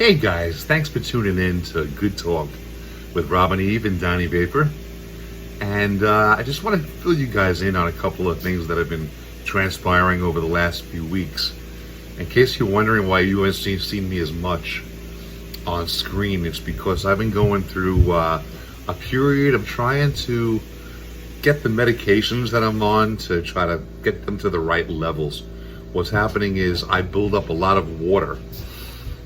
Hey guys, thanks for tuning in to Good Talk with Robin Eve and Donnie Vapor. And I just want to fill you guys in on a couple of things that have been transpiring over the last few weeks. In case you're wondering why you haven't seen me as much on screen, it's because I've been going through a period of trying to get the medications that I'm on to try to get them to the right levels. What's happening is I build up a lot of water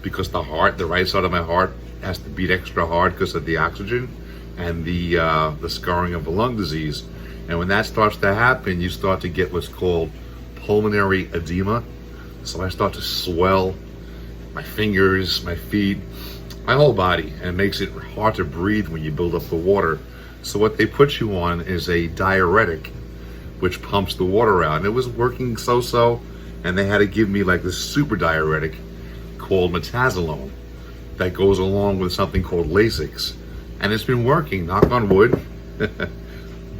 because the right side of my heart has to beat extra hard because of the oxygen and the scarring of the lung disease. And when that starts to happen, you start to get what's called pulmonary edema. So I start to swell my fingers, my feet, my whole body, and it makes it hard to breathe when you build up the water. So what they put you on is a diuretic, which pumps the water out. And it was working so-so, and they had to give me like this super diuretic called metazolone that goes along with something called Lasix. And it's been working, knock on wood.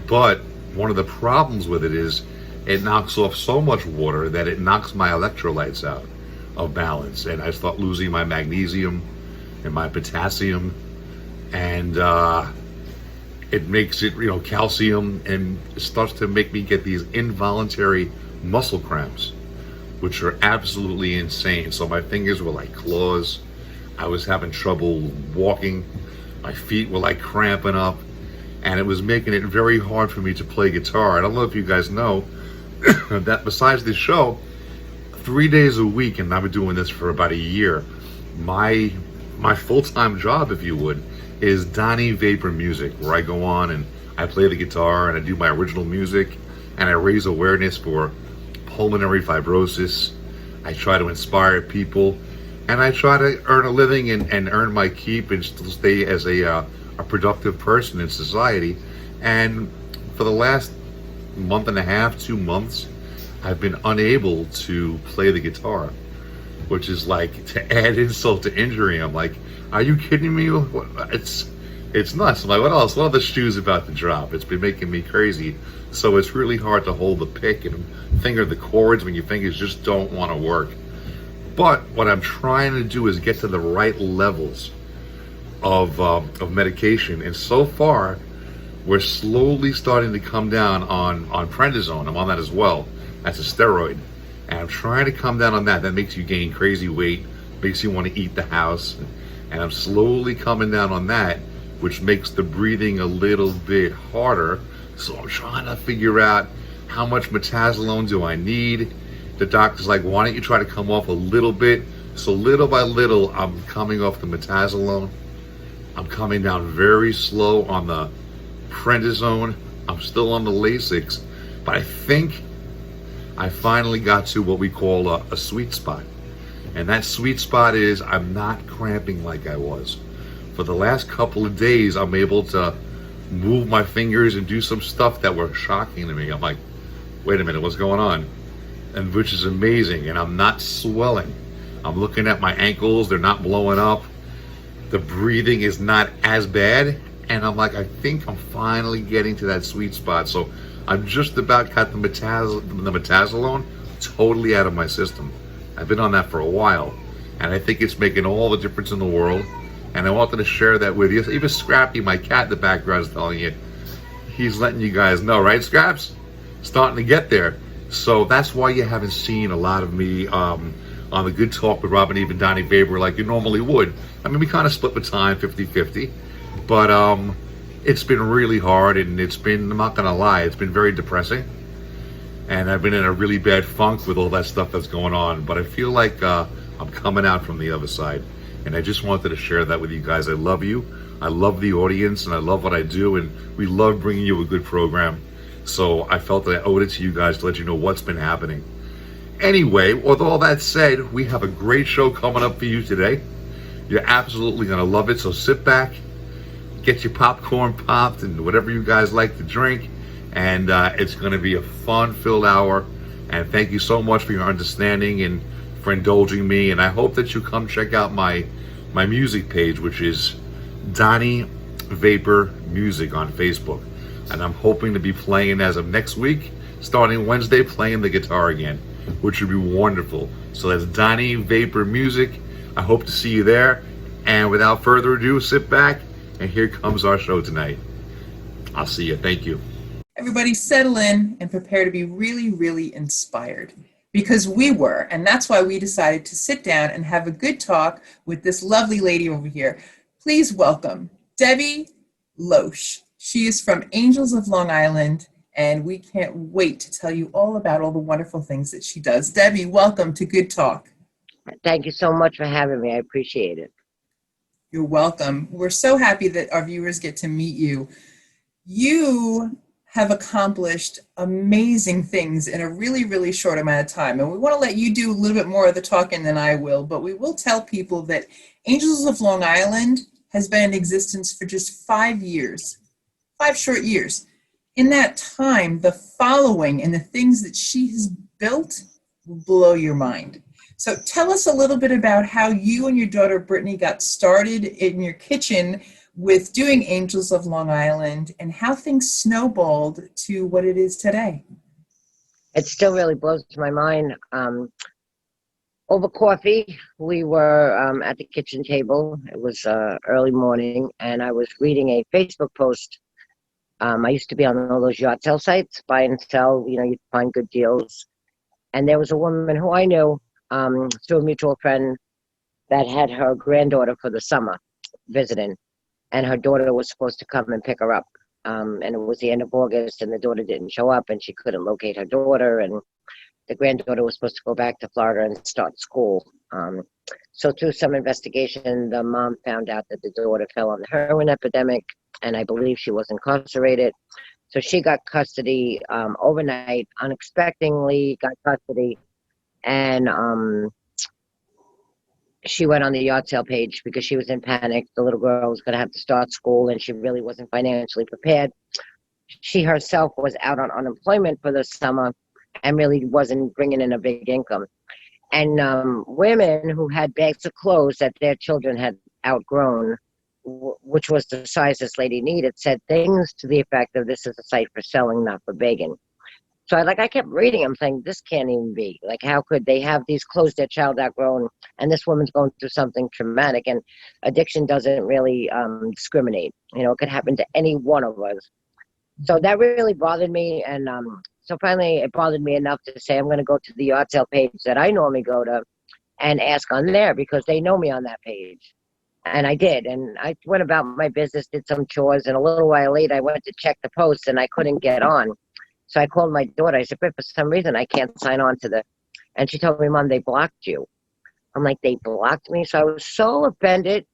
But one of the problems with it is it knocks off so much water that it knocks my electrolytes out of balance. And I start losing my magnesium and my potassium. And it makes it, calcium, and it starts to make me get these involuntary muscle cramps, which are absolutely insane. So my fingers were like claws. I was having trouble walking. My feet were like cramping up, and it was making it very hard for me to play guitar. I don't know if you guys know that besides this show, 3 days a week, and I've been doing this for about a year, my full-time job, if you would, is Donnie Vapor Music, where I go on and I play the guitar and I do my original music and I raise awareness for pulmonary fibrosis. I try to inspire people, and I try to earn a living and earn my keep and still stay as a productive person in society. And for the last month and a half, 2 months, I've been unable to play the guitar, which is like to add insult to injury. I'm like, are you kidding me? It's nuts. I'm like, what else? What other shoes about to drop? It's been making me crazy. So it's really hard to hold the pick and finger the chords when your fingers just don't want to work. But what I'm trying to do is get to the right levels of medication. And so far, we're slowly starting to come down on prednisone. I'm on that as well. That's a steroid. And I'm trying to come down on that. That makes you gain crazy weight, makes you want to eat the house. And I'm slowly coming down on that, which makes the breathing a little bit harder. So I'm trying to figure out how much metazolone do I need. The doctor's like, why don't you try to come off a little bit? So little by little, I'm coming off the metazolone. I'm coming down very slow on the prednisone. I'm still on the Lasix, but I think I finally got to what we call a sweet spot. And that sweet spot is I'm not cramping like I was. For the last couple of days, I'm able to move my fingers and do some stuff that were shocking to me. I'm like, wait a minute, what's going on? And which is amazing. And I'm not swelling. I'm looking at my ankles, they're not blowing up. The breathing is not as bad. And I'm like, I think I'm finally getting to that sweet spot. So I'm just about got the metazolone totally out of my system. I've been on that for a while, and I think it's making all the difference in the world. And I wanted to share that with you. Even Scrappy, my cat in the background, is telling you. He's letting you guys know, right, Scraps? Starting to get there. So that's why you haven't seen a lot of me on the Good Talk with Robin Eve and Donnie Vapor like you normally would. I mean, we kind of split the time 50-50. But it's been really hard, and it's been, I'm not going to lie, it's been very depressing. And I've been in a really bad funk with all that stuff that's going on. But I feel like I'm coming out from the other side. And I just wanted to share that with you guys. I love you. I love the audience, and I love what I do. And we love bringing you a good program. So I felt that I owed it to you guys to let you know what's been happening. Anyway, with all that said, we have a great show coming up for you today. You're absolutely going to love it. So sit back, get your popcorn popped, and whatever you guys like to drink. And it's going to be a fun-filled hour. And thank you so much for your understanding and for indulging me. And I hope that you come check out my music page, which is Donnie Vapor Music on Facebook. And I'm hoping to be playing as of next week, starting Wednesday, playing the guitar again, which would be wonderful. So that's Donnie Vapor Music. I hope to see you there. And without further ado, sit back, and here comes our show tonight. I'll see you. Thank you. Everybody settle in and prepare to be really, really inspired because we were. And that's why we decided to sit down and have a good talk with this lovely lady over here. Please welcome Debbie Loesch. She is from Angels of Long Island, and we can't wait to tell you all about all the wonderful things that she does. Debbie, welcome to Good Talk. Thank you so much for having me. I appreciate it. You're welcome. We're so happy that our viewers get to meet you. You have accomplished amazing things in a really, really short amount of time. And we want to let you do a little bit more of the talking than I will, but we will tell people that Angels of Long Island has been in existence for just 5 years, 5 short years. In that time, the following and the things that she has built will blow your mind. So tell us a little bit about how you and your daughter Brittany got started in your kitchen with doing Angels of Long Island and how things snowballed to what it is today. It still really blows my mind. Over coffee, we were at the kitchen table. It was early morning, and I was reading a Facebook post. I used to be on all those yard sale sites, buy and sell, you'd find good deals. And there was a woman who I knew through a mutual friend that had her granddaughter for the summer visiting. And her daughter was supposed to come and pick her up. And it was the end of August, and the daughter didn't show up, and she couldn't locate her daughter. And the granddaughter was supposed to go back to Florida and start school. So through some investigation, the mom found out that the daughter fell on the heroin epidemic, and I believe she was incarcerated. So she got custody overnight, unexpectedly got custody. And she went on the yard sale page because she was in panic. The little girl was going to have to start school, and she really wasn't financially prepared. She herself was out on unemployment for the summer and really wasn't bringing in a big income. And women who had bags of clothes that their children had outgrown, which was the size this lady needed, said things to the effect of, "This is a site for selling, not for begging." So I kept reading. I'm saying, this can't even be. Like, how could they have these clothes their child outgrown, and this woman's going through something traumatic? And addiction doesn't really discriminate. It could happen to any one of us. So that really bothered me. And so finally it bothered me enough to say, I'm going to go to the yard sale page that I normally go to and ask on there because they know me on that page. And I did. And I went about my business, did some chores. And a little while later, I went to check the post and I couldn't get on. So I called my daughter. I said, "But for some reason, I can't sign on to the," and she told me, "Mom, they blocked you." I'm like, "They blocked me?" So I was so offended.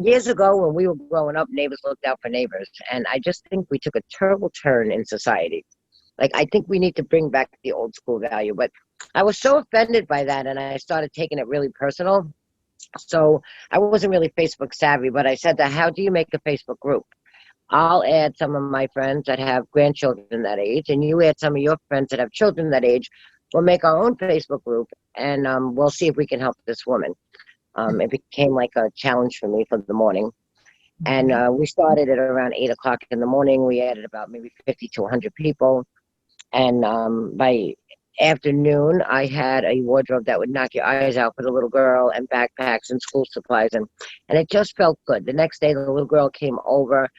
Years ago when we were growing up, neighbors looked out for neighbors. And I just think we took a terrible turn in society. Like, I think we need to bring back the old school value. But I was so offended by that, and I started taking it really personal. So I wasn't really Facebook savvy, but I said that, how do you make a Facebook group? I'll add some of my friends that have grandchildren that age, and you add some of your friends that have children that age. We'll make our own Facebook group, and we'll see if we can help this woman. It became like a challenge for me for the morning. And we started at around 8 o'clock in the morning. We added about maybe 50 to 100 people. And by afternoon, I had a wardrobe that would knock your eyes out for the little girl, and backpacks and school supplies. And it just felt good. The next day, the little girl came over.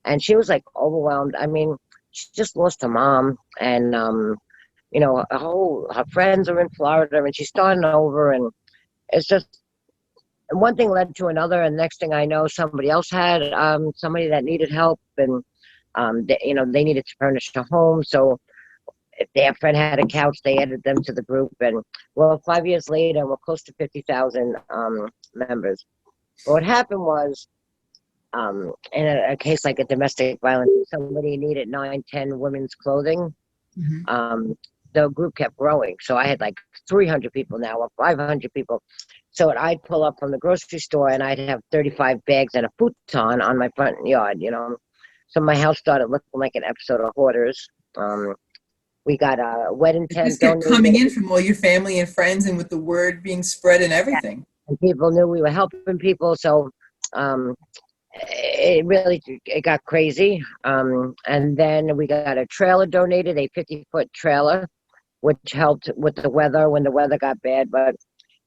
And she was like overwhelmed. I mean, she just lost her mom, and her friends are in Florida, and she's starting over, and it's just one thing led to another. And next thing I know, somebody else had somebody that needed help, and they needed to furnish a home. So if their friend had a couch, they added them to the group, and 5 years later, we're close to 50,000 members. But what happened was, in a case like a domestic violence, somebody needed 9-10 women's clothing. The group kept growing. So I had like 300 people now, or 500 people. So I'd pull up from the grocery store and I'd have 35 bags and a futon on my front yard, So my house started looking like an episode of Hoarders. We got a wedding tent. Just kept coming in from all your family and friends, and with the word being spread and everything. Yeah. And people knew we were helping people. So it got crazy. And then we got a trailer donated, a 50-foot trailer, which helped with the weather when the weather got bad. But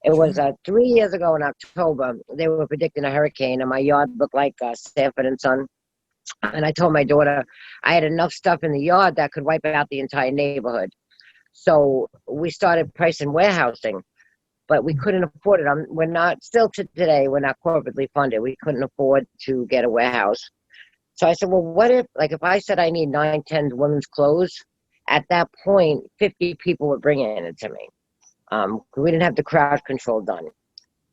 It was 3 years ago in October. They were predicting a hurricane, and my yard looked like Sanford and Son. And I told my daughter I had enough stuff in the yard that could wipe out the entire neighborhood. So we started pricing warehousing, but we couldn't afford it. We're not, still to today, we're not corporately funded. We couldn't afford to get a warehouse. So I said, well, what if, like, if I said I need 9, 10 women's clothes, at that point, 50 people were bringing it to me. We didn't have the crowd control done.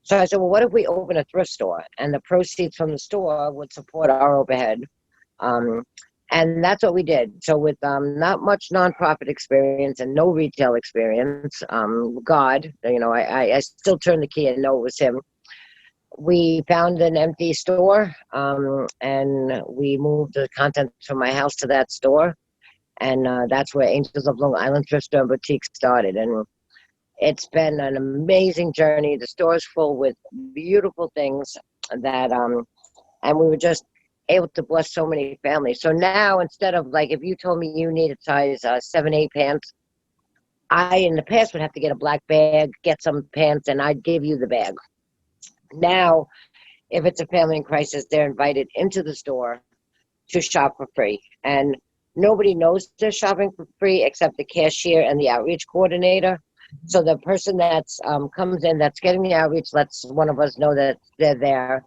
So I said, well, what if we open a thrift store and the proceeds from the store would support our overhead? And that's what we did. So with not much nonprofit experience and no retail experience, God, I still turned the key and know it was him. We found an empty store, and we moved the contents from my house to that store. And that's where Angels of Long Island Thrift Store and Boutique started. And it's been an amazing journey. The store is full with beautiful things that, and we were just able to bless so many families. So now, instead of, like, if you told me you needed size 7, 8 pants, I in the past would have to get a black bag, get some pants, and I'd give you the bag. Now, if it's a family in crisis, they're invited into the store to shop for free. And nobody knows they're shopping for free except the cashier and the outreach coordinator. So the person that's comes in, that's getting the outreach, lets one of us know that they're there.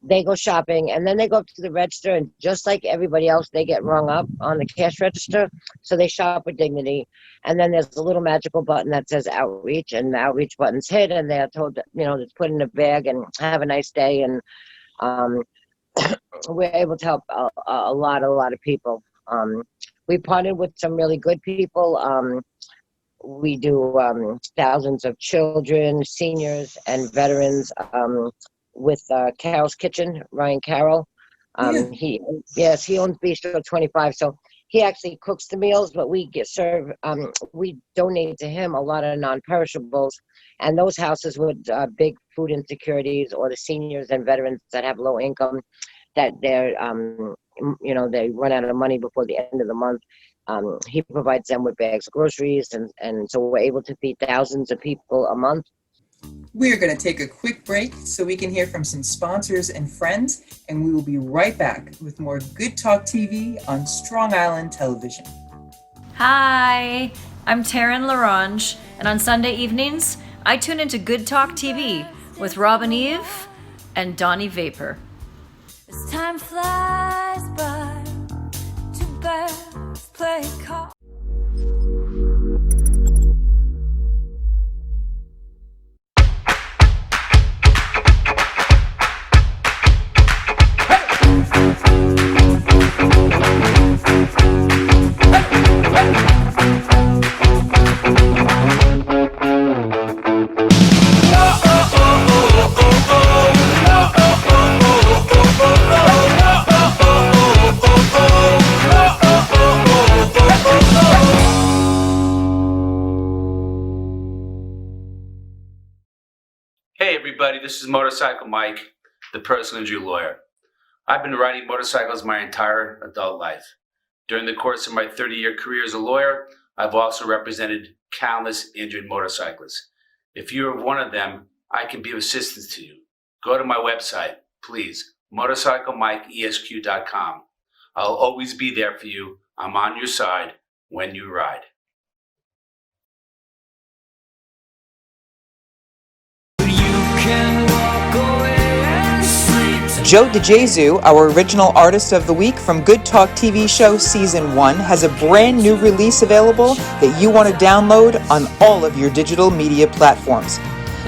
They go shopping, and then they go up to the register, and just like everybody else, they get rung up on the cash register. So they shop with dignity. And then there's a little magical button that says outreach, and the outreach button's hit, and they're told that, to put in a bag and have a nice day. And we're able to help a lot of people. We partnered with some really good people. We do thousands of children, seniors, and veterans with Carol's Kitchen, Ryan Carroll. He owns Bistro 25, so he actually cooks the meals, but we we donate to him a lot of non-perishables, and those houses with big food insecurities, or the seniors and veterans that have low income, that they're they run out of money before the end of the month. He provides them with bags of groceries, and so we're able to feed thousands of people a month. We're going to take a quick break so we can hear from some sponsors and friends, and we will be right back with more Good Talk TV on Strong Island Television. Hi, I'm Taryn LaRange, and on Sunday evenings, I tune into Good Talk TV with Robin Eve and Donnie Vapor. As time flies by, two birds play call. Hey everybody, this is Motorcycle Mike, the personal injury lawyer. I've been riding motorcycles my entire adult life. During the course of my 30-year career as a lawyer, I've also represented countless injured motorcyclists. If you're one of them, I can be of assistance to you. Go to my website, please, motorcyclemikeesq.com. I'll always be there for you. I'm on your side when you ride. Joe DeJesu, our original artist of the week from Good Talk TV show Season 1, has a brand new release available that you want to download on all of your digital media platforms.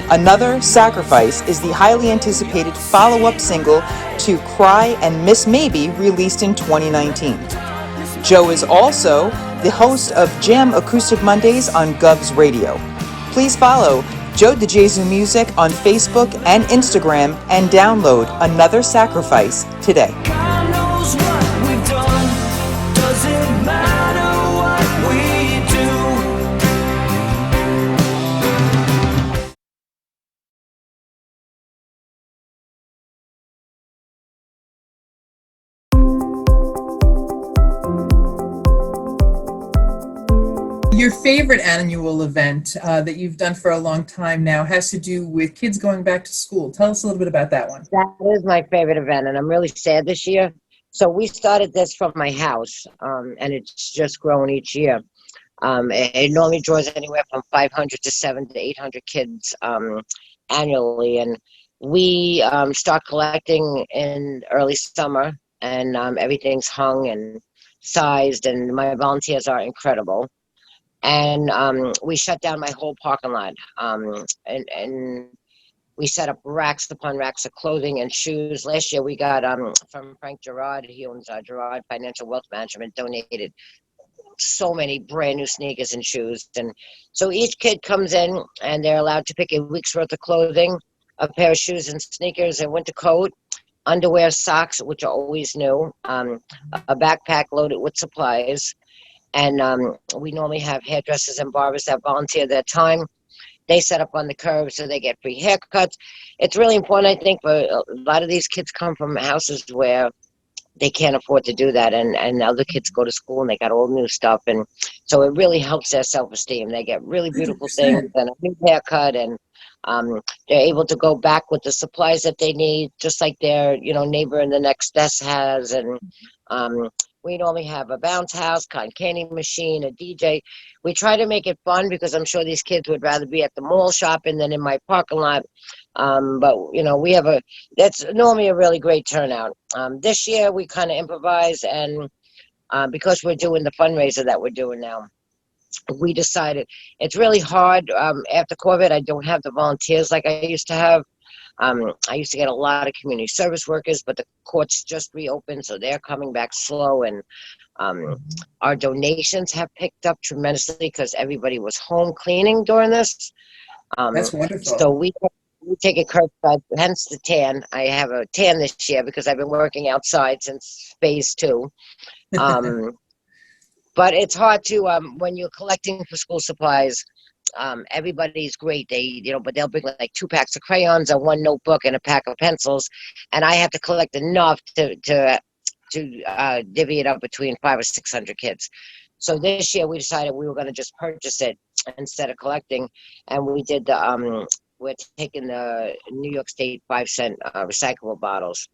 Another Sacrifice is the highly anticipated follow-up single to Cry and Miss Maybe, released in 2019. Joe is also the host of Jam Acoustic Mondays on Govs Radio. Please follow Joe DeJesu Music on Facebook and Instagram, and download Another Sacrifice today. God knows what we've done. Does it matter what we Your favorite annual event that you've done for a long time now has to do with kids going back to school. Tell us a little bit about that one. That is my favorite event, and I'm really sad this year. So we started this from my house, and it's just grown each year. It normally draws anywhere from 500 to 700 to 800 kids annually, and we start collecting in early summer, and everything's hung and sized, and my volunteers are incredible. And we shut down my whole parking lot, and we set up racks upon racks of clothing and shoes. Last year we got from Frank Gerard, he owns Gerard Financial Wealth Management, donated so many brand new sneakers and shoes. And so each kid comes in and they're allowed to pick a week's worth of clothing, a pair of shoes and sneakers, a winter coat, underwear, socks, which are always new, a backpack loaded with supplies. And we normally have hairdressers and barbers that volunteer their time. They set up on the curb so they get free haircuts. It's really important, I think, for a lot of these kids come from houses where they can't afford to do that, and other kids go to school and they got all new stuff, and so it really helps their self-esteem. They get really beautiful 100%. things and a new haircut, and they're able to go back with the supplies that they need, just like their neighbor in the next desk has. And we normally have a bounce house, cotton candy machine, a DJ. We try to make it fun because I'm sure these kids would rather be at the mall shopping than in my parking lot. But we have that's normally a really great turnout. This year we kind of improvise, and because we're doing the fundraiser that we're doing now, we decided it's really hard. After COVID, I don't have the volunteers like I used to have. I used to get a lot of community service workers, but the courts just reopened, so they're coming back slow. And our donations have picked up tremendously because everybody was home cleaning during this. That's wonderful. So we take it curbside, hence the tan. I have a tan this year because I've been working outside since phase 2. But it's hard to, when you're collecting for school supplies, everybody's great. But they'll bring like 2 packs of crayons and 1 notebook and a pack of pencils, and I have to collect enough to divvy it up between 500 or 600 kids. So this year we decided we were going to just purchase it instead of collecting, and we did we're taking the New York State 5-cent recyclable bottles.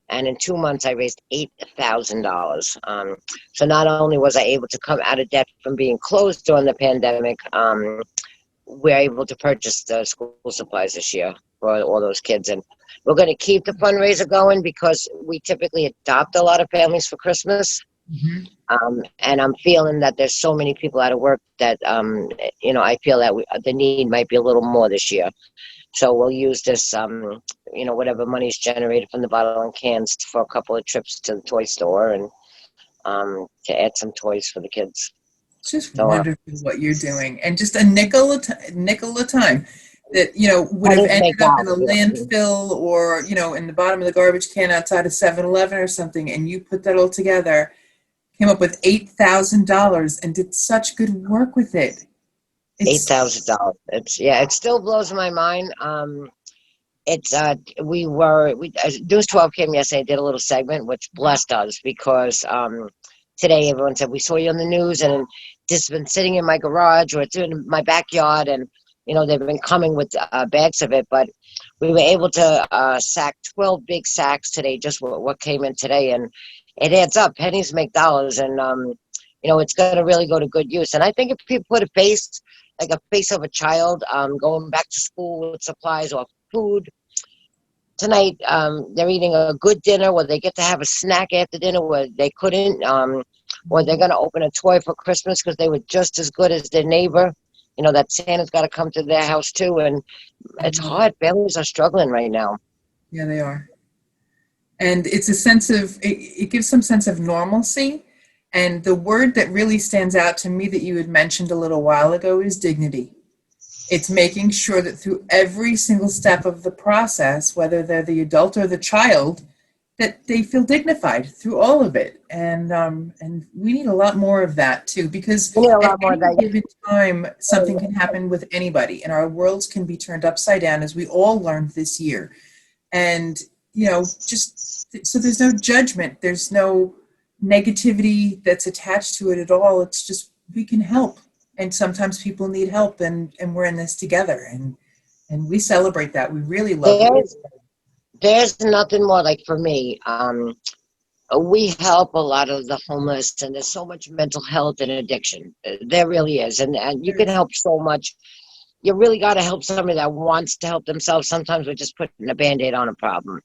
And in 2 months, I raised $8,000. So not only was I able to come out of debt from being closed during the pandemic, we're able to purchase the school supplies this year for all those kids. And we're going to keep the fundraiser going because we typically adopt a lot of families for Christmas. Mm-hmm. And I'm feeling that there's so many people out of work that, I feel that the need might be a little more this year. So we'll use this, whatever money's generated from the bottle and cans for a couple of trips to the toy store and to add some toys for the kids. It's just wonderful what you're doing. And just a nickel a time that, would have ended up in a landfill or, in the bottom of the garbage can outside of 7-Eleven or something. And you put that all together, came up with $8,000 and did such good work with it. $8,000. It still blows my mind. News 12 came yesterday, did a little segment, which blessed us because today everyone said, we saw you on the news and this has been sitting in my garage or it's in my backyard, and they've been coming with bags of it, but we were able to sack 12 big sacks today, just what came in today, and it adds up. Pennies make dollars, and it's going to really go to good use. And I think if people put a face of a child going back to school with supplies or food. Tonight, they're eating a good dinner where they get to have a snack after dinner where they couldn't, or they're going to open a toy for Christmas because they were just as good as their neighbor. That Santa's got to come to their house too. And it's hard. Families are struggling right now. Yeah, they are. And it's a sense of, it gives some sense of normalcy. And the word that really stands out to me that you had mentioned a little while ago is dignity. It's making sure that through every single step of the process, whether they're the adult or the child, that they feel dignified through all of it. And we need a lot more of that too, because at any given time, something can happen with anybody, and our worlds can be turned upside down, as we all learned this year. And, just so there's no judgment, there's no negativity that's attached to it at all. It's just, we can help. And sometimes people need help, and we're in this together, and we celebrate that. We really love it. There's nothing more like for me. We help a lot of the homeless, and there's so much mental health and addiction. There really is, and you can help so much. You really got to help somebody that wants to help themselves. Sometimes we're just putting a Band-Aid on a problem.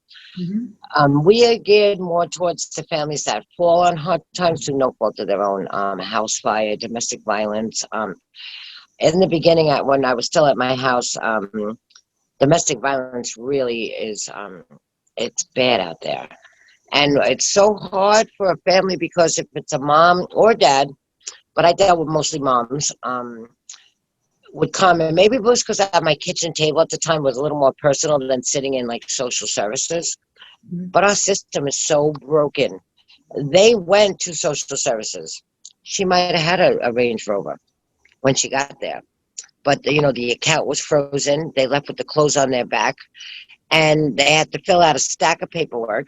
We are geared more towards the families that fall on hard times through no fault of their own. House fire, domestic violence. In the beginning, when I was still at my house, domestic violence really is, it's bad out there. And it's so hard for a family because if it's a mom or dad, but I dealt with mostly moms, would come, and maybe it was because I had my kitchen table at the time was a little more personal than sitting in like social services. But our system is so broken. They went to social services. She might have had a Range Rover when she got there, but the account was frozen. They left with the clothes on their back, and they had to fill out a stack of paperwork.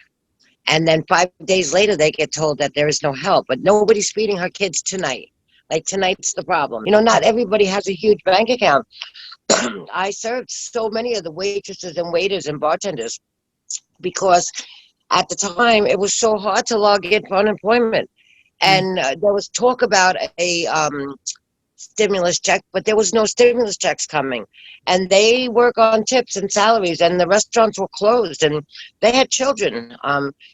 And then 5 days later, they get told that there is no help. But nobody's feeding her kids tonight. Like, tonight's the problem. Not everybody has a huge bank account. I served so many of the waitresses and waiters and bartenders because at the time it was so hard to log in for unemployment. And there was talk about a stimulus check, but there was no stimulus checks coming. And they work on tips and salaries, and the restaurants were closed, and they had children.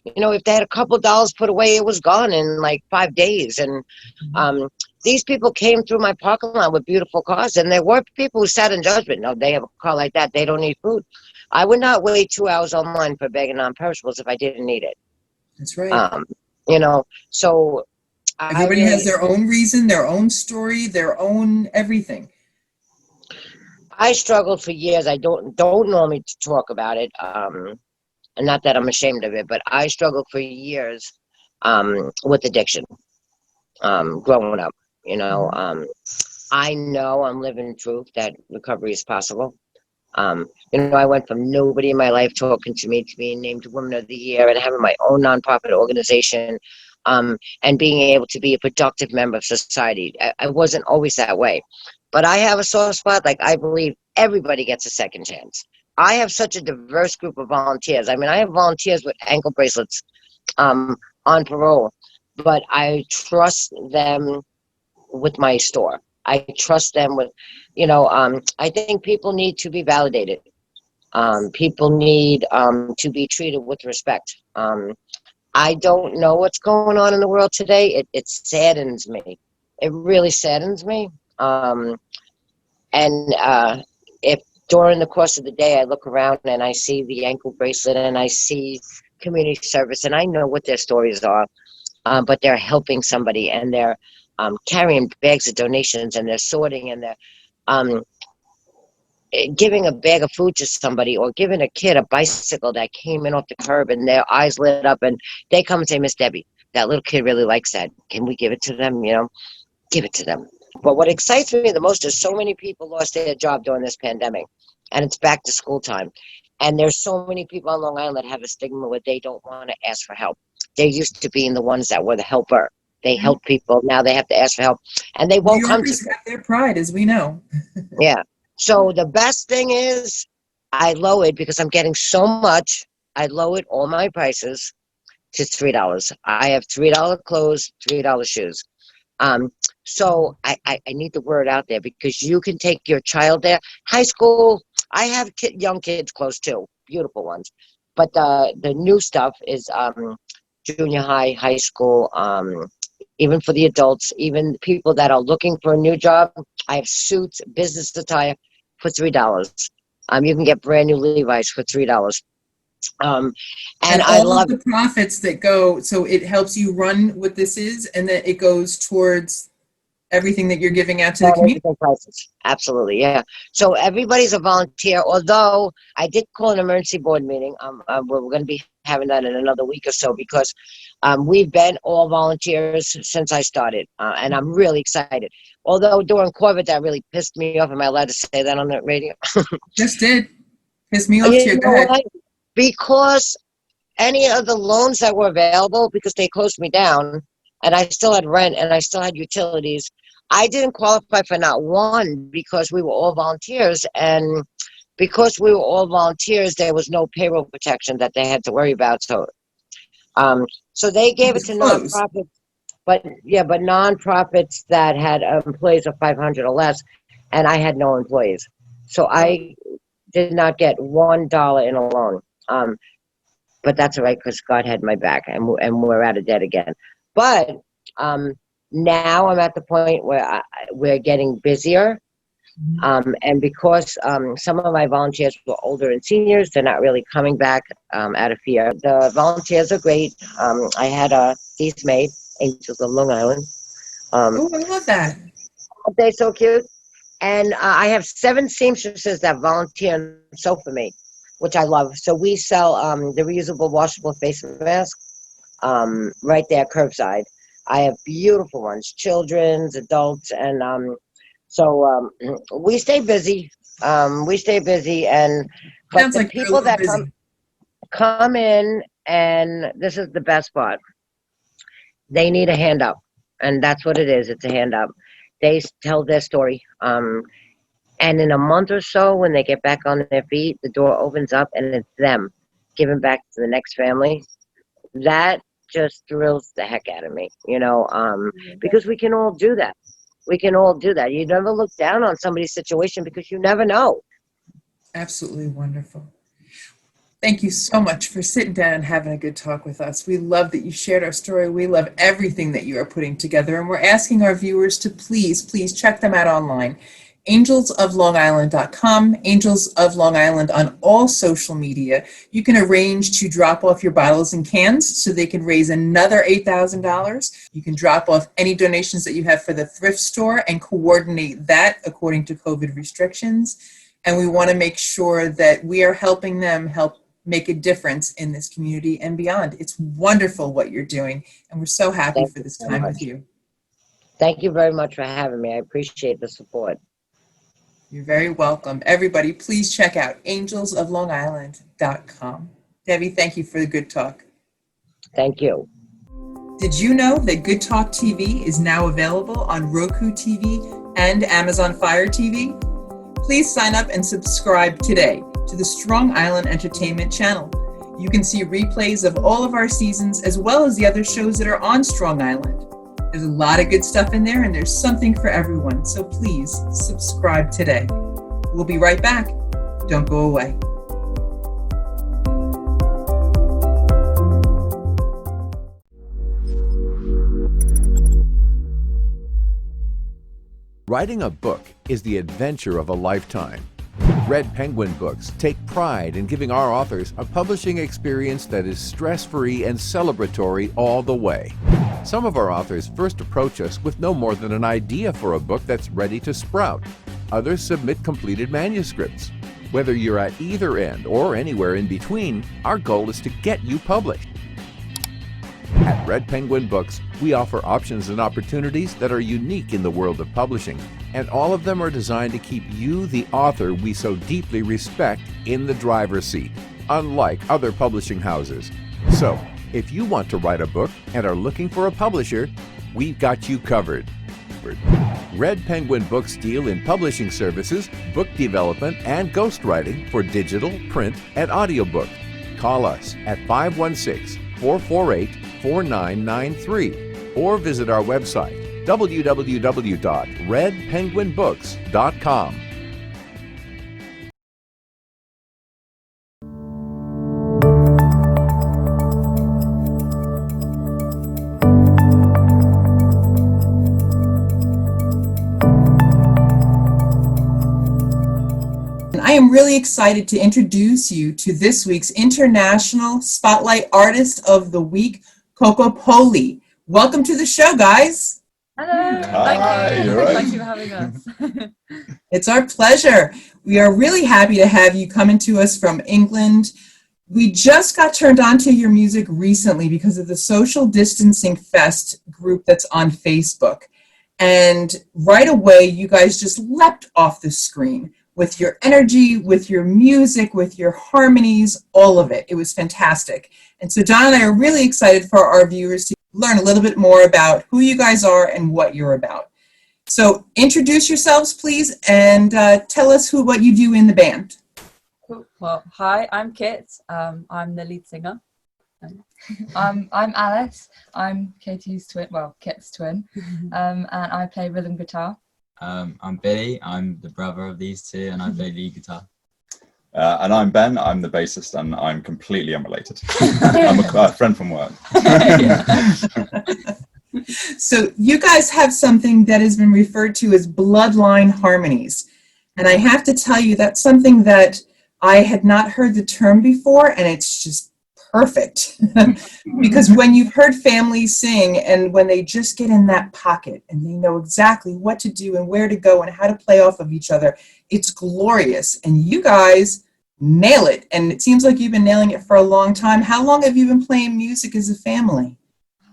If they had a couple dollars put away, it was gone in like 5 days. And these people came through my parking lot with beautiful cars, and there were people who sat in judgment. No, they have a car like that, they don't need food. I would not wait 2 hours online for begging non-perishables if I didn't need it. That's right. So everybody has their own reason, their own story, their own everything. I struggled for years. I don't normally talk about it, and not that I'm ashamed of it, but I struggled for years with addiction growing up. I know I'm living proof that recovery is possible. I went from nobody in my life talking to me to being named Woman of the Year and having my own nonprofit organization, and being able to be a productive member of society. I wasn't always that way. But I have a soft spot. Like, I believe everybody gets a second chance. I have such a diverse group of volunteers. I mean, I have volunteers with ankle bracelets on parole, but I trust them with my store. I trust them with, I think people need to be validated. People need to be treated with respect. I don't know what's going on in the world today. It saddens me. It really saddens me. If during the course of the day I look around and I see the ankle bracelet and I see community service and I know what their stories are, but they're helping somebody and they're carrying bags of donations and they're sorting and they're giving a bag of food to somebody or giving a kid a bicycle that came in off the curb and their eyes lit up and they come and say, Miss Debbie, that little kid really likes that. Can we give it to them? Give it to them. But what excites me the most is so many people lost their job during this pandemic, and it's back to school time. And there's so many people on Long Island that have a stigma where they don't want to ask for help. They used to being the ones that were the helper. They help people. Now they have to ask for help, and they won't come to them. Have their pride, as we know. Yeah. So the best thing is I lowered, because I'm getting so much, I lowered all my prices to $3. I have $3 clothes, $3 shoes. So I need the word out there, because you can take your child there. High school, I have young kids close too, beautiful ones. But the new stuff is junior high, high school, even for the adults, even people that are looking for a new job. I have suits, business attire for $3. You can get brand new Levi's for $3. And I love the profits that go, so it helps you run what this is, and then it goes towards everything that you're giving out to the community. Absolutely, yeah. So everybody's a volunteer, although I did call an emergency board meeting. We're going to be having that in another week or so, because we've been all volunteers since I started, and I'm really excited. Although during COVID, that really pissed me off. Am I allowed to say that on the radio? Just did. Pissed me off too. Go ahead. Because any of the loans that were available, because they closed me down, and I still had rent and I still had utilities, I didn't qualify for not one because we were all volunteers, and because we were all volunteers, there was no payroll protection that they had to worry about. So they It gave it was to closed. nonprofits, but nonprofits that had employees of 500 or less, and I had no employees, so I did not get $1 in a loan. But that's all right because God had my back, and we're out of debt again. But now I'm at the point where we're getting busier. And because some of my volunteers were older and seniors, they're not really coming back out of fear. The volunteers are great. I had these made, Angels of Long Island. Oh, I love that. Aren't they so cute? And I have 7 seamstresses that volunteer and sew for me, which I love. So we sell the reusable washable face mask right there curbside. I have beautiful ones, children's, adults, and so we stay busy. And but Sounds the like you're a people little that busy. come in, and this is the best part, they need a hand up, and that's what it is. It's a hand up. They tell their story, and in a month or so, when they get back on their feet, the door opens up, and it's them giving back to the next family. That just thrills the heck out of me, because we can all do that. We can all do that. You never look down on somebody's situation because you never know. Absolutely wonderful. Thank you so much for sitting down and having a good talk with us. We love that you shared our story. We love everything that you are putting together. And we're asking our viewers to please check them out online. AngelsOfLongIsland.com, Angels of Long Island on all social media. You can arrange to drop off your bottles and cans so they can raise another $8,000. You can drop off any donations that you have for the thrift store and coordinate that according to COVID restrictions. And we want to make sure that we are helping them help make a difference in this community and beyond. It's wonderful what you're doing, and we're so happy for this time with you. Thank you very much for having me. I appreciate the support. You're very welcome. Everybody, please check out angelsoflongisland.com. Debbie, thank you for the good talk. Thank you. Did you know that Good Talk TV is now available on Roku TV and Amazon Fire TV? Please sign up and subscribe today to the Strong Island Entertainment channel. You can see replays of all of our seasons as well as the other shows that are on Strong Island. There's a lot of good stuff in there and there's something for everyone, so please subscribe today. We'll be right back. Don't go away. Writing a book is the adventure of a lifetime. Red Penguin Books take pride in giving our authors a publishing experience that is stress-free and celebratory all the way. Some of our authors first approach us with no more than an idea for a book that's ready to sprout. Others submit completed manuscripts. Whether you're at either end or anywhere in between, our goal is to get you published. At Red Penguin Books, we offer options and opportunities that are unique in the world of publishing, and all of them are designed to keep you, the author we so deeply respect, in the driver's seat, unlike other publishing houses. So, if you want to write a book and are looking for a publisher, we've got you covered. Red Penguin Books deal in publishing services, book development, and ghostwriting for digital, print, and audiobook. Call us at 516-448-4993 or visit our website www.redpenguinbooks.com. I am really excited to introduce you to this week's International Spotlight Artist of the Week, Kocapoli. Welcome to the show, guys. Hello. Hi, Thank you. you're right. Thank you for having us. It's our pleasure. We are really happy to have you coming to us from England. We just got turned on to your music recently because of the Social Distancing Fest group that's on Facebook. And right away, you guys just leapt off the screen with your energy, with your music, with your harmonies, all of it. It was fantastic. And so Don and I are really excited for our viewers to learn a little bit more about who you guys are and what you're about. So introduce yourselves, please, and tell us what you do in the band. Cool. Well, hi, I'm Kit. I'm the lead singer. I'm Alice. I'm Katie's twin, well, Kit's twin, and I play rhythm guitar. I'm Billy. I'm the brother of these two, and I play lead guitar. And I'm Ben. I'm the bassist, and I'm completely unrelated. I'm a friend from work. So you guys have something that has been referred to as bloodline harmonies. And I have to tell you, that's something that I had not heard the term before, and it's just perfect. Because when you've heard families sing, and when they just get in that pocket and they know exactly what to do and where to go and how to play off of each other, it's glorious. And you guys nail it. And it seems like you've been nailing it for a long time. How long have you been playing music as a family?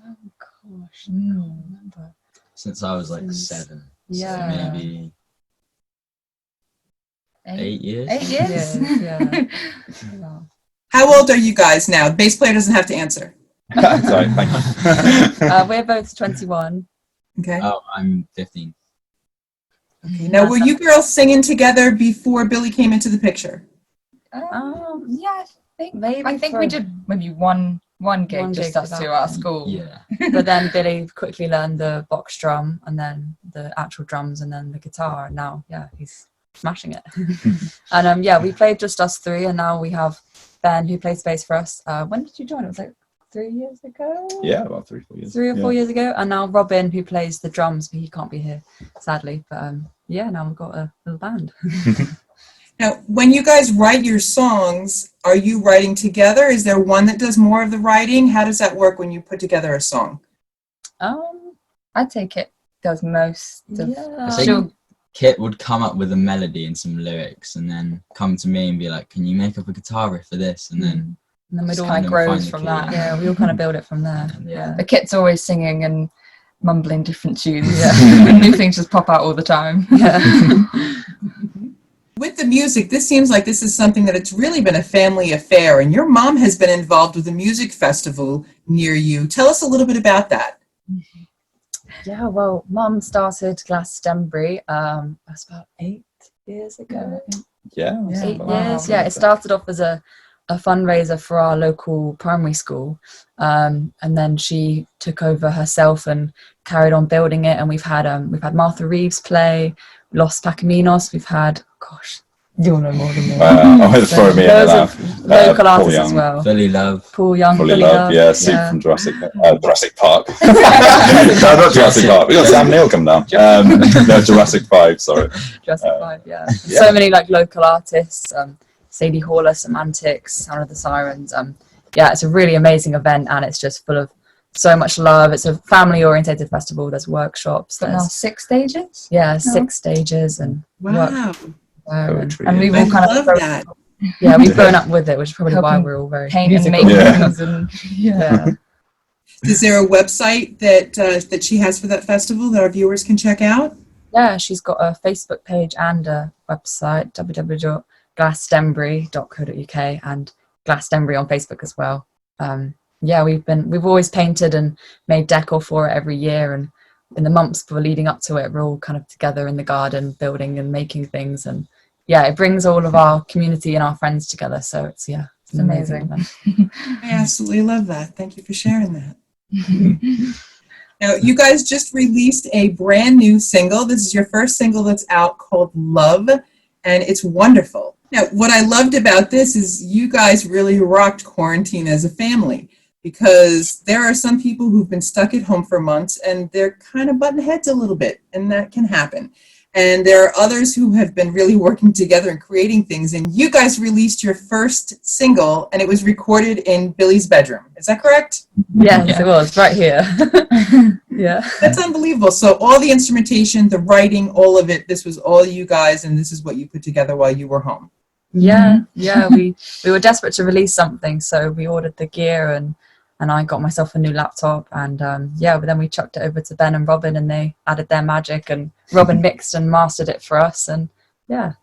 Oh gosh, I can't remember. Since I was like 7. Yeah. So maybe 8 years. 8 years? Yeah. Wow. How old are you guys now? The bass player doesn't have to answer. Sorry, thank you. We're both 21. Okay. Oh, I'm 15. Okay. Now, were you girls singing together before Billy came into the picture? Yeah, I think Maybe we did maybe one gig, One just gig us with two that at our one. school. Yeah. But then Billy quickly learned the box drum and then the actual drums and then the guitar. And now, yeah, he's smashing it. And yeah, we played just us three, and now we have Ben who plays bass for us. When did you join? It was like 3 years ago? Yeah, about 3 or 4 years. 3 or 4 years ago. And now Robin who plays the drums, but he can't be here, sadly. But yeah, now we've got a little band. Now, when you guys write your songs, are you writing together? Is there one that does more of the writing? How does that work when you put together a song? I'd say Kit does most of Yeah. I think Kit would come up with a melody and some lyrics, and then come to me and be like, "Can you make up a guitar riff for this?" And then And then we'd Just all kind of find grows the from key. that. yeah, we all kind of build it from there. Yeah. But Kit's always singing and mumbling different tunes. Yeah. New things just pop out all the time. Yeah. With the music, this seems like this is something that it's really been a family affair, and your mom has been involved with a music festival near you. Tell us a little bit about that. Yeah, well, Mum started Glastonbury. That's about 8 years ago. I think. Yeah. Yeah, 8 Wow. years. Yeah, it started off as a fundraiser for our local primary school, and then she took over herself and carried on building it. And we've had Martha Reeves play, Los Pacaminos. We've had, gosh, you'll know more than me. It's throwing me in Loads and of out. local Paul artists as Young. well. Fully Love. Paul Young, Fully Fully Love, yeah, Steve yeah. from Jurassic Park. No, not Jurassic Park. We got Sam Neill come down. No, Jurassic 5, sorry. Jurassic 5, yeah. So many like local artists, Sadie Haller, Semantics, Sound of the Sirens. Yeah, it's a really amazing event, and it's just full of so much love. It's a family-orientated festival. There's workshops. But now There's 6 stages? yeah, 6 stages and Wow. Poetry. and we've I all kind of love that. yeah, we've grown up with it, which is probably why Helping we're all very Paint and musical. make Yeah. things and Yeah. Is there a website that she has for that festival that our viewers can check out? Yeah, she's got a Facebook page and a website, www.glastonbury.co.uk, and Glastonbury on Facebook as well. Yeah, we've always painted and made decor for it every year, and in the months leading up to it, we're all kind of together in the garden, building and making things, and yeah, it brings all of our community and our friends together. So it's an amazing event. I absolutely love that. Thank you for sharing that. Now, you guys just released a brand new single. This is your first single that's out, called Love, and it's wonderful. Now, what I loved about this is you guys really rocked quarantine as a family, because there are some people who've been stuck at home for months and they're kind of butting heads a little bit, and that can happen. And there are others who have been really working together and creating things. And you guys released your first single, and it was recorded in Billy's bedroom. Is that correct? Yes, it was right here. Yeah. That's unbelievable. So all the instrumentation, the writing, all of it, this was all you guys, and this is what you put together while you were home. Yeah, we were desperate to release something, so we ordered the gear, and I got myself a new laptop, and but then we chucked it over to Ben and Robin, and they added their magic, and Robin mixed and mastered it for us, and yeah,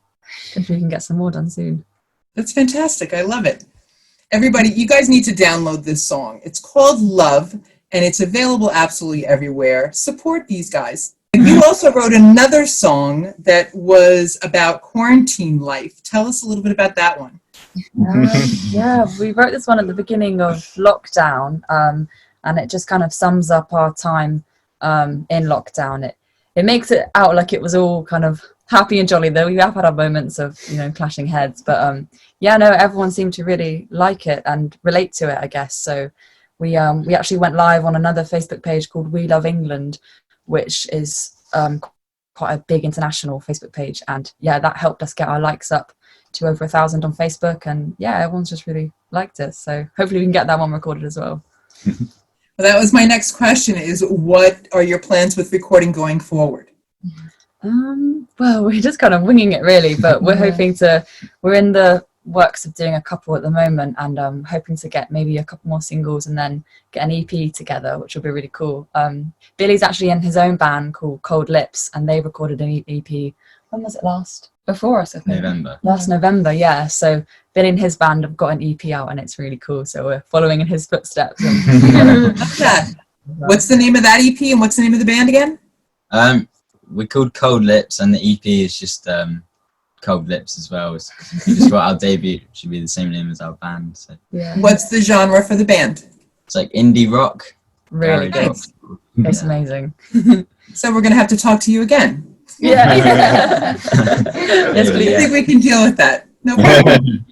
hopefully we can get some more done soon. That's fantastic. I love it. Everybody, you guys need to download this song. It's called Love, and it's available absolutely everywhere. Support these guys. You also wrote another song that was about quarantine life. Tell us a little bit about that one. Yeah, we wrote this one at the beginning of lockdown, and it just kind of sums up our time in lockdown. It makes it out like it was all kind of happy and jolly, though we have had our moments of, you know, clashing heads. But yeah, no, everyone seemed to really like it and relate to it, I guess. So we actually went live on another Facebook page called We Love England, which is quite a big international Facebook page, and yeah, that helped us get our likes up to over 1,000 on Facebook, and yeah, everyone's just really liked it. So hopefully we can get that one recorded as well. Well, that was my next question: is what are your plans with recording going forward? Well, we're just kind of winging it really, but we're hoping to. We're in the works of doing a couple at the moment, and hoping to get maybe a couple more singles and then get an EP together, which will be really cool. Billy's actually in his own band called Cold Lips, and they recorded an EP. When was it last? Before us, I think. Last November, yeah. So Billy and his band have got an EP out, and it's really cool. So we're following in his footsteps. What's the name of that EP, and what's the name of the band again? We're called Cold Lips, and the EP is just Cold Lips as well. We just got our debut, it should be the same name as our band. So. Yeah. What's the genre for the band? It's like indie rock. Really nice. It's amazing. So we're going to have to talk to you again. Yeah. Yes, please. I think we can deal with that. No problem.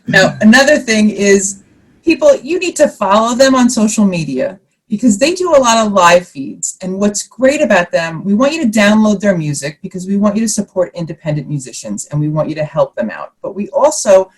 Now, another thing is, people, you need to follow them on social media because they do a lot of live feeds. And what's great about them, we want you to download their music because we want you to support independent musicians and we want you to help them out. But we also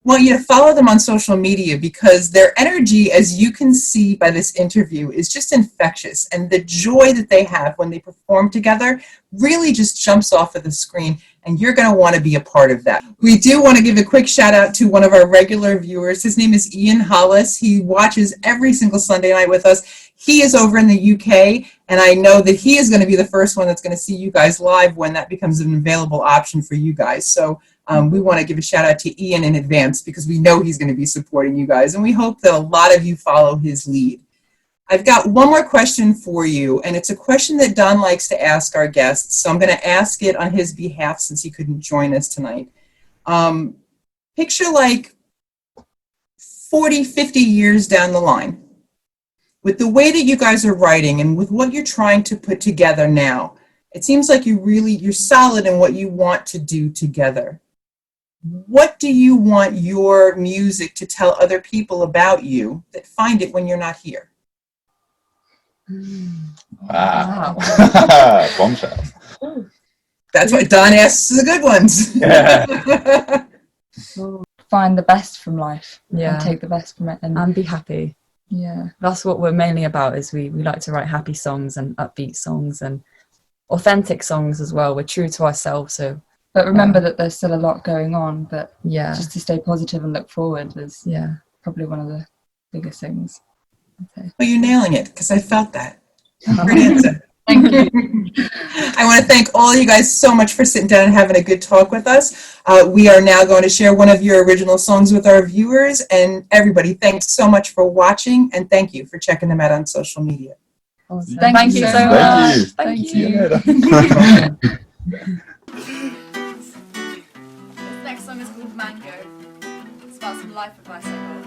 want you to follow them on social media because their energy, as you can see by this interview, is just infectious. And the joy that they have when they perform together really just jumps off of the screen, and you're going to want to be a part of that. We do want to give a quick shout out to one of our regular viewers. His name is Ian Hollis. He watches every single Sunday night with us. He is over in the UK, and I know that he is going to be the first one that's going to see you guys live when that becomes an available option for you guys. So we want to give a shout out to Ian in advance because we know he's going to be supporting you guys, and we hope that a lot of you follow his lead. I've got one more question for you, and it's a question that Don likes to ask our guests, so I'm going to ask it on his behalf since he couldn't join us tonight. Picture like 40, 50 years down the line. With the way that you guys are writing and with what you're trying to put together now, it seems like you're solid in what you want to do together. What do you want your music to tell other people about you that find it when you're not here? Wow. Bombshell. That's why Don asks the good ones. Yeah. Find the best from life. Yeah. And take the best from it. And be happy. Yeah. That's what we're mainly about, is we like to write happy songs and upbeat songs and authentic songs as well. We're true to ourselves. But remember that there's still a lot going on, but yeah, just to stay positive and look forward is probably one of the biggest things. Well, you're nailing it because I felt that. Great answer. Thank you. I want to thank all of you guys so much for sitting down and having a good talk with us. We are now going to share one of your original songs with our viewers, and everybody, thanks so much for watching, and thank you for checking them out on social media. Awesome. Thank you so much. Thank you. This next song is called Mango. It's about some life advice I got.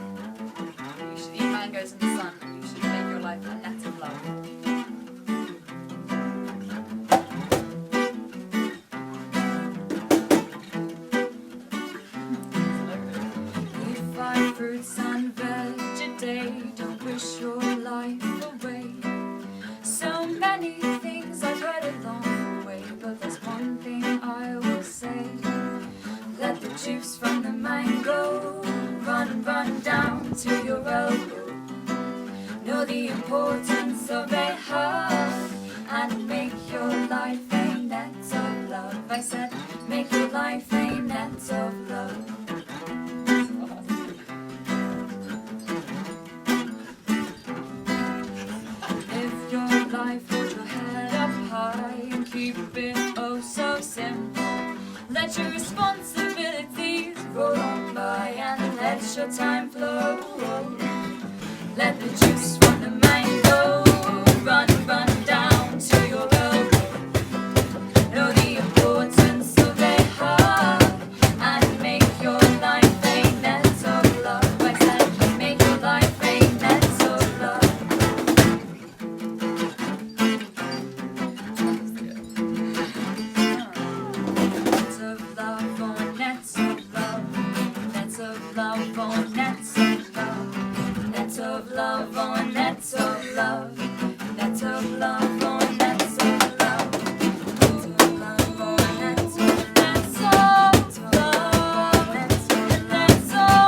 You should eat mangoes in the sun, and you should make your life a net of love. Fruits and veg a day, don't wish your life away. So many things I've heard along the way, but there's one thing I will say. Let the juice from the mango run down to your elbow. Know the importance of a hug and make your life a net of love. I said, make your life a net of love. Hold your head up high and keep it oh so simple. Let your responsibilities roll on by and let your time flow. Let the juice from the mango run down to your love, oh, nets of love, nets of love, oh, nets of love, nets of love, oh, nets of love, nets of love, nets of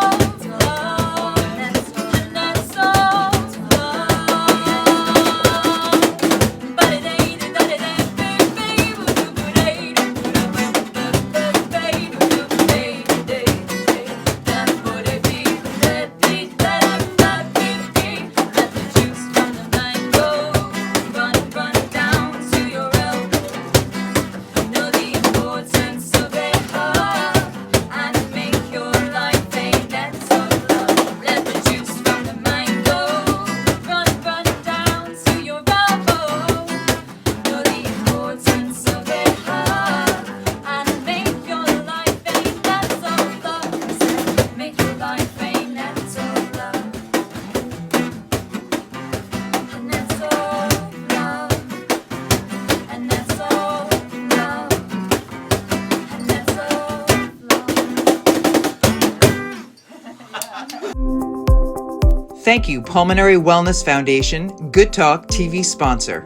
Thank you, Pulmonary Wellness Foundation, Good Talk TV sponsor.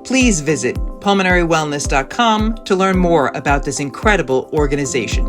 Please visit pulmonarywellness.com to learn more about this incredible organization.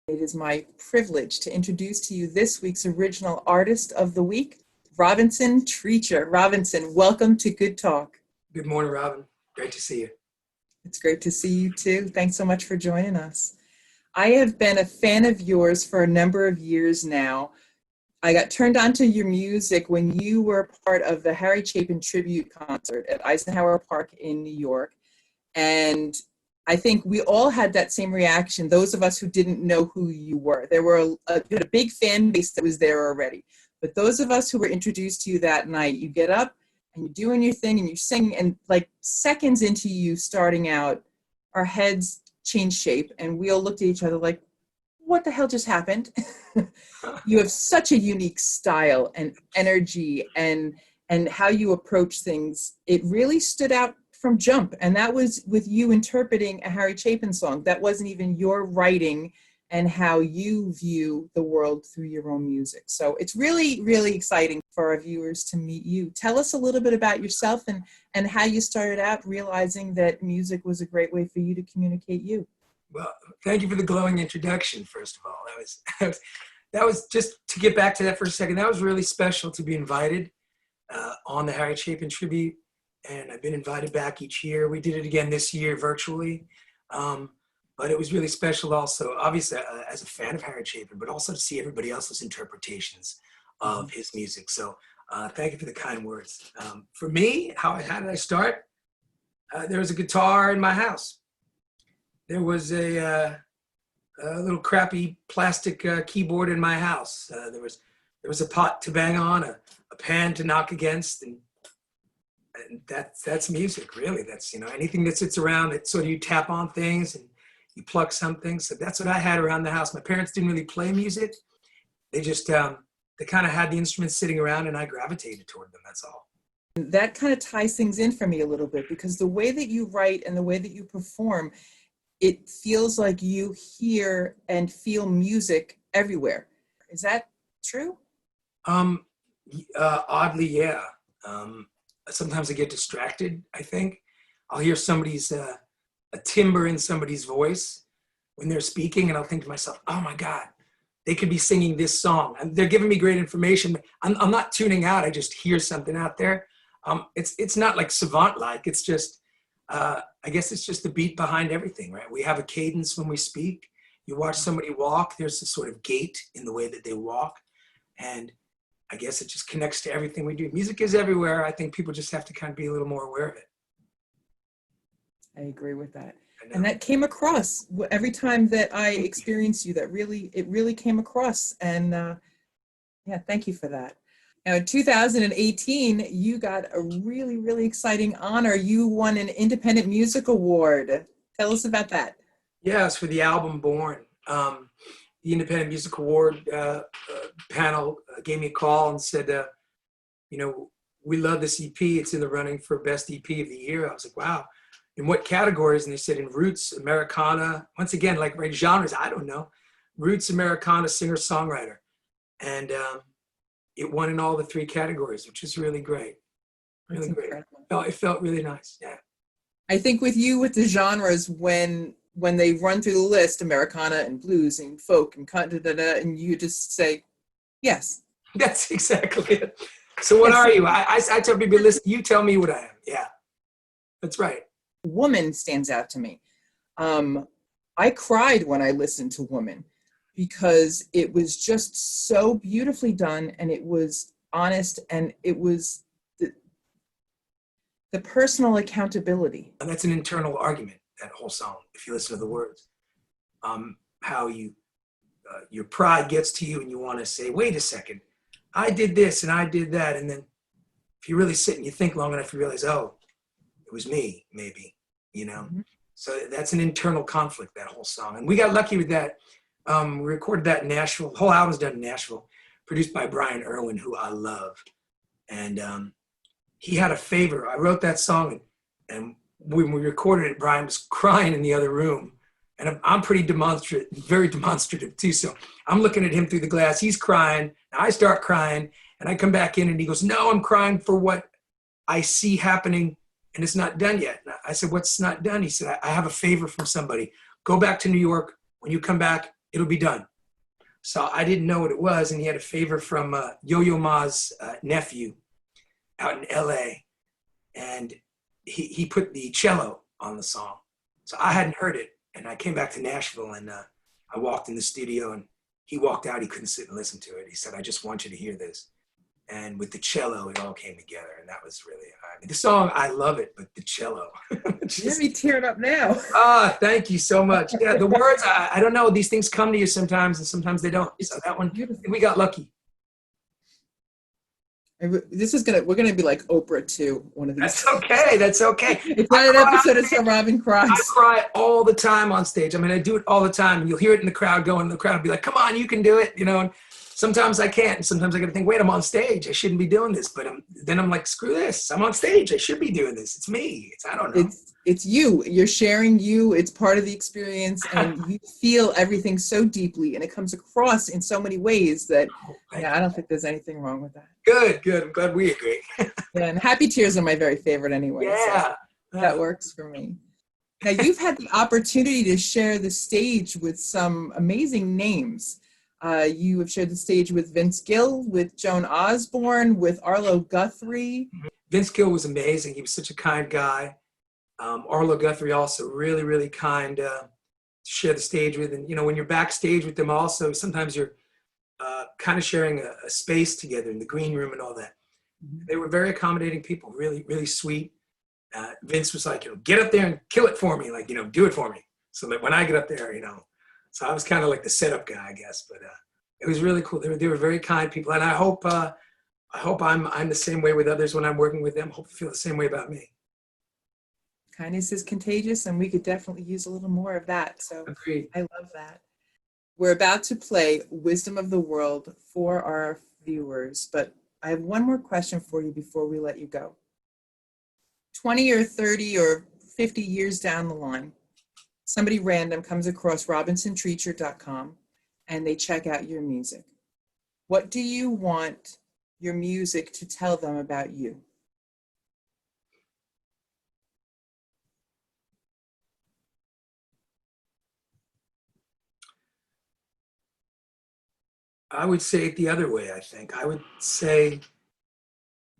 It is my privilege to introduce to you this week's original artist of the week, Robinson Treacher. Robinson, welcome to Good Talk. Good morning, Robin. Great to see you. It's great to see you too. Thanks so much for joining us. I have been a fan of yours for a number of years now. I got turned on to your music when you were part of the Harry Chapin tribute concert at Eisenhower Park in New York. And I think we all had that same reaction, those of us who didn't know who you were. There were you had a big fan base that was there already. But those of us who were introduced to you that night, you get up and you're doing your thing and you're singing, and like seconds into you starting out, our heads changed shape and we all looked at each other like, what the hell just happened? You have such a unique style and energy and how you approach things. It really stood out from jump, and that was with you interpreting a Harry Chapin song. That wasn't even your writing and how you view the world through your own music. So it's really, really exciting for our viewers to meet you. Tell us a little bit about yourself and how you started out realizing that music was a great way for you to communicate you. Well, thank you for the glowing introduction, first of all. That was just to get back to that for a second. That was really special to be invited on the Harry Chapin tribute. And I've been invited back each year. We did it again this year virtually. But it was really special also, obviously, as a fan of Harry Chapin, but also to see everybody else's interpretations of his music. So thank you for the kind words. For me, how did I start? There was a guitar in my house. There was a little crappy plastic keyboard in my house. There was a pot to bang on, a pan to knock against, and that's music, really. That's, anything that sits around that sort of you tap on things and you pluck something. So that's what I had around the house. My parents didn't really play music. They just, they kind of had the instruments sitting around and I gravitated toward them, that's all. That kind of ties things in for me a little bit, because the way that you write and the way that you perform, it feels like you hear and feel music everywhere. Is that true? Oddly, yeah. Sometimes I get distracted, I think. I'll hear somebody's, a timbre in somebody's voice when they're speaking, and I'll think to myself, oh my God, they could be singing this song. And they're giving me great information. I'm not tuning out, I just hear something out there. It's not like savant-like, it's just, I guess it's just the beat behind everything, right? We have a cadence when we speak, You watch somebody walk, there's a sort of gait in the way that they walk. And I guess it just connects to everything we do. Music is everywhere. I think people just have to kind of be a little more aware of it. I agree with that. And that came across every time that I experienced you. It really came across. And yeah, thank you for that. Now, in 2018, you got a really, really exciting honor. You won an Independent Music Award. Tell us about that. Yeah, it's for the album Born. The Independent Music Award panel gave me a call and said, you know, we love this EP. It's in the running for Best EP of the Year. I was like, wow. In what categories? And they said in Roots, Americana, once again, like right genres, I don't know. Roots, Americana, singer-songwriter. And it won in all the 3 categories, which is really great. Really That's great. incredible. It felt really nice, yeah. I think with you, with the genres, when they run through the list, Americana and blues and folk and and you just say, yes. That's exactly it. So what are you? I tell people, listen, you tell me what I am. Yeah, that's right. Woman stands out to me. I cried when I listened to Woman because it was just so beautifully done, and it was honest, and it was the personal accountability. And that's an internal argument, that whole song, if you listen to the words. How your pride gets to you and you want to say, wait a second, I did this and I did that. And then if you really sit and you think long enough, you realize, oh, it was me, maybe, you know? Mm-hmm. So that's an internal conflict, that whole song. And we got lucky with that. We recorded that in Nashville. The whole album's done in Nashville, produced by Brian Irwin, who I love. And he had a favor. I wrote that song, and when we recorded it, Brian was crying in the other room. And I'm pretty demonstrative, very demonstrative too. So I'm looking at him through the glass. He's crying. I start crying, and I come back in, and he goes, no, I'm crying for what I see happening, and it's not done yet. And I said, what's not done? He said, I have a favor from somebody. Go back to New York. When you come back, it'll be done. So I didn't know what it was, and he had a favor from Yo-Yo Ma's nephew out in LA, and he put the cello on the song. So I hadn't heard it, and I came back to Nashville, and I walked in the studio, and he walked out. He couldn't sit and listen to it. He said, I just want you to hear this. And with the cello, it all came together, and that was really, I mean, the song, I love it, but the cello. Just, let me tear it up now. Thank you so much. Yeah, the words, I don't know, these things come to you sometimes, and sometimes they don't. So that one, we got lucky. We're gonna be like Oprah too. One of these. That's okay. That's okay. It's not an episode. It's where Robin cries. I cry all the time on stage. I mean, I do it all the time. You'll hear it in the crowd going. The crowd will be like, "Come on, you can do it," you know. And sometimes I can't. And sometimes I got to think, "Wait, I'm on stage. I shouldn't be doing this." But then I'm like, "Screw this. I'm on stage. I should be doing this. It's me. I don't know." It's you. You're sharing you. It's part of the experience, and you feel everything so deeply, and it comes across in so many ways that, I don't think there's anything wrong with that. Good. I'm glad we agree. Yeah, and Happy Tears are my very favorite anyway. Yeah. So that works for me. Now, you've had the opportunity to share the stage with some amazing names. You have shared the stage with Vince Gill, with Joan Osborne, with Arlo Guthrie. Vince Gill was amazing. He was such a kind guy. Arlo Guthrie also really, really kind to share the stage with. And, you know, when you're backstage with them also, sometimes you're kind of sharing a space together in the green room and all that. Mm-hmm. They were very accommodating people, really, really sweet. Vince was like, get up there and kill it for me. Like, do it for me. So that when I get up there, so I was kind of like the setup guy, I guess, but it was really cool. They were very kind people. And I hope I'm the same way with others when I'm working with them. Hope they feel the same way about me. Kindness is contagious, and we could definitely use a little more of that. So agreed. I love that. We're about to play Wisdom of the World for our viewers, but I have one more question for you before we let you go. 20 or 30 or 50 years down the line, somebody random comes across RobinsonTreacher.com and they check out your music. What do you want your music to tell them about you? I would say it the other way, I think. I would say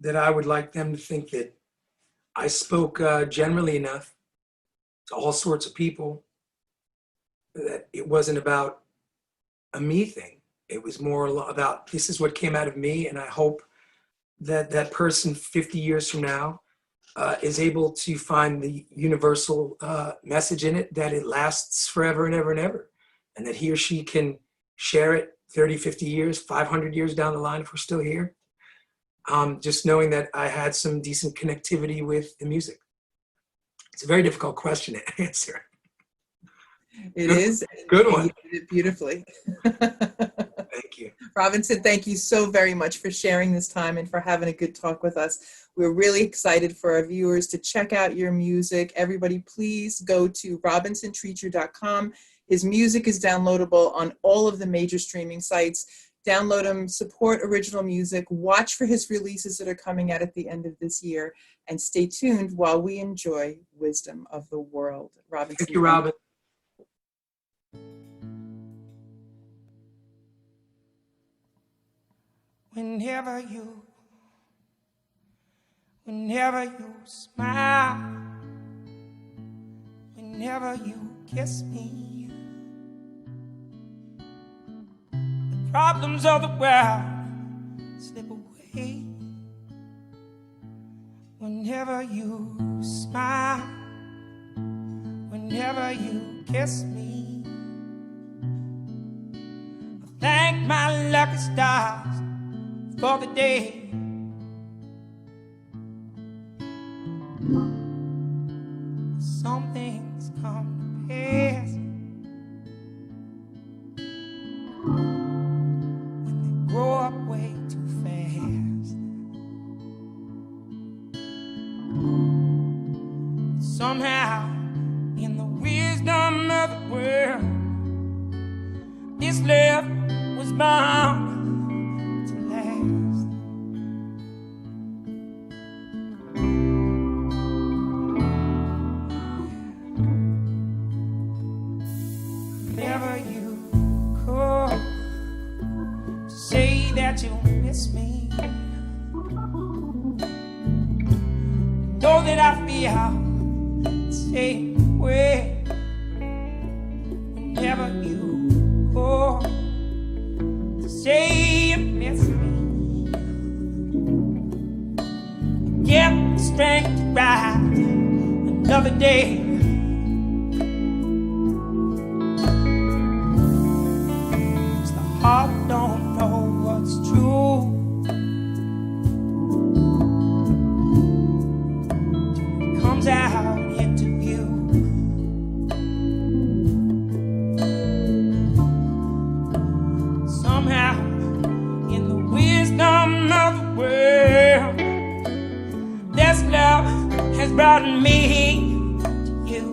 that I would like them to think that I spoke generally enough to all sorts of people, that it wasn't about a me thing. It was more about, this is what came out of me, and I hope that that person 50 years from now is able to find the universal message in it, that it lasts forever and ever and ever, and that he or she can share it 30, 50 years, 500 years down the line if we're still here. Just knowing that I had some decent connectivity with the music. It's a very difficult question to answer. It is. Good and one. You did it beautifully. Thank you. Robinson, thank you so very much for sharing this time and for having a good talk with us. We're really excited for our viewers to check out your music. Everybody, please go to robinsontreacher.com. His music is downloadable on all of the major streaming sites. Download him, support original music, watch for his releases that are coming out at the end of this year, and stay tuned while we enjoy Wisdom of the World. Robinson. Thank you, Robin. Whenever you smile, whenever you kiss me, the problems of the world slip away. Whenever you smile, whenever you kiss me, I thank my lucky stars for the day some things come to pass when they grow up way too fast. Somehow, in the wisdom of the world, this love was bound to last. Whenever you call to say that you miss me, know that I feel the same way. Whenever you call to say you miss me, get the strength to rise another day. Heart don't know what's true till it comes out into view. Somehow, in the wisdom of the world, this love has brought me to you.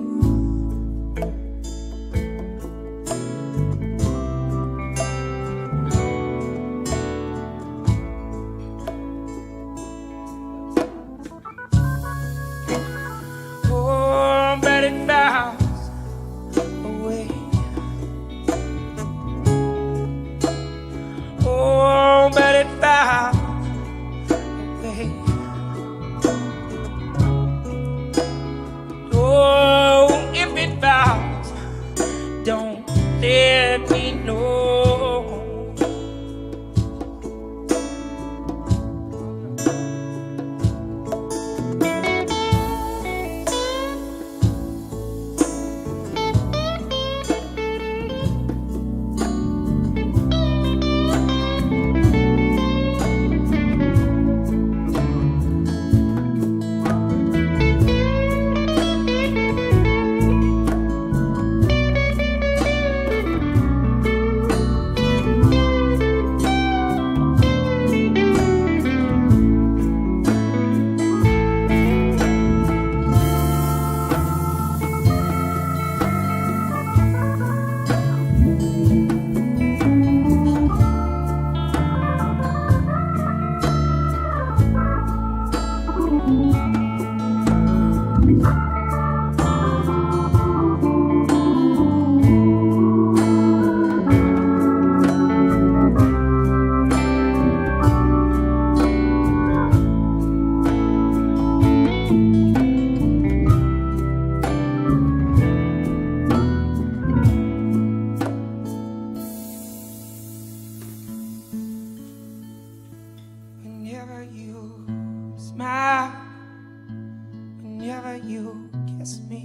you kiss me.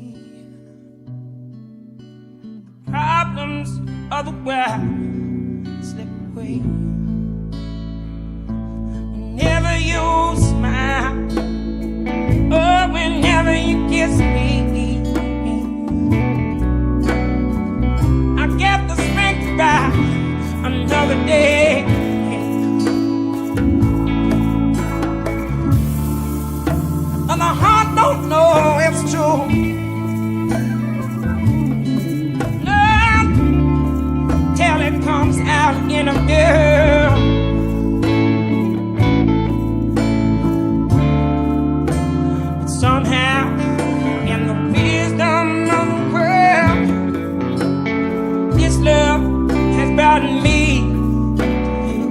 The problems of the world slip away whenever you smile, or whenever you kiss me. I get the strength to ride another day. And the heart don't know it's true. No, till it comes out in a girl. But somehow, in the wisdom of the world, this love has brought me to you.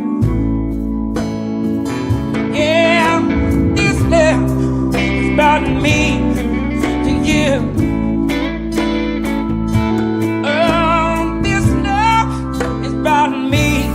Yeah, this love has brought me to you. Oh, this love has brought me.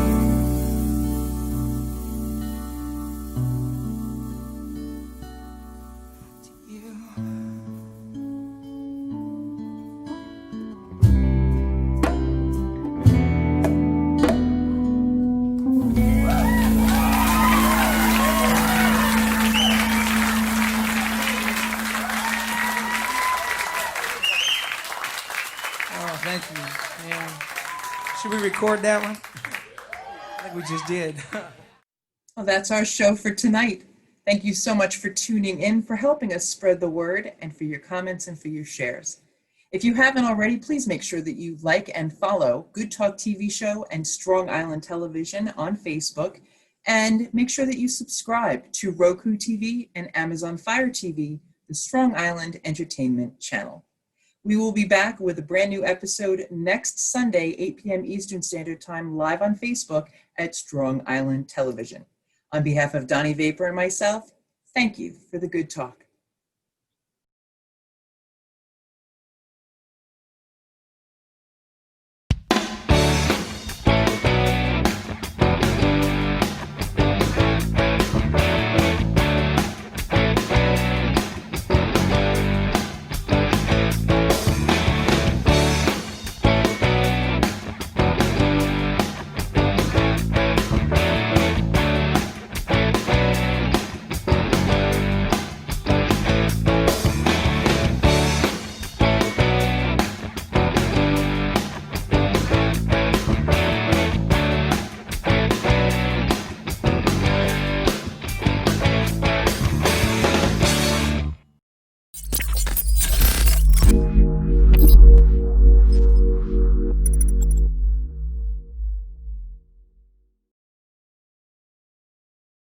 Oh, thank you. Yeah. Should we record that one? I think we just did. Well, that's our show for tonight. Thank you so much for tuning in, for helping us spread the word, and for your comments and for your shares. If you haven't already, please make sure that you like and follow Good Talk TV Show and Strong Island Television on Facebook, and make sure that you subscribe to Roku TV and Amazon Fire TV, the Strong Island Entertainment Channel. We will be back with a brand new episode next Sunday, 8 p.m. Eastern Standard Time, live on Facebook at Strong Island Television. On behalf of Donnie Vapor and myself, thank you for the good talk.